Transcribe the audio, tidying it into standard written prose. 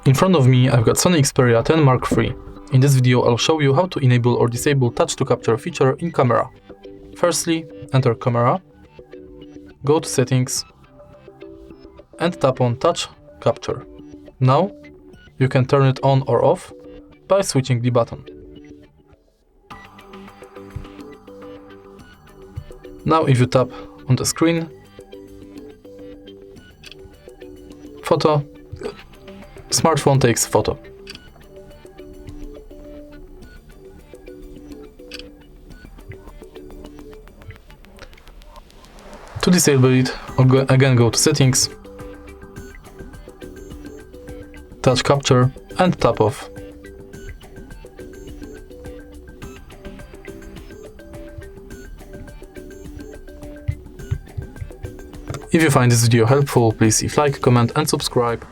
in front of me I've got Sony Xperia 10 Mark III. In this video I'll show you how to enable or disable touch to capture feature in camera. Firstly, enter camera, go to settings and tap on touch capture. Now you can turn it on or off by switching the button. Now if you tap on the screen, smartphone takes photo. To disable it, again go to settings, touch capture and tap off. If you find this video helpful, please leave like, comment and subscribe.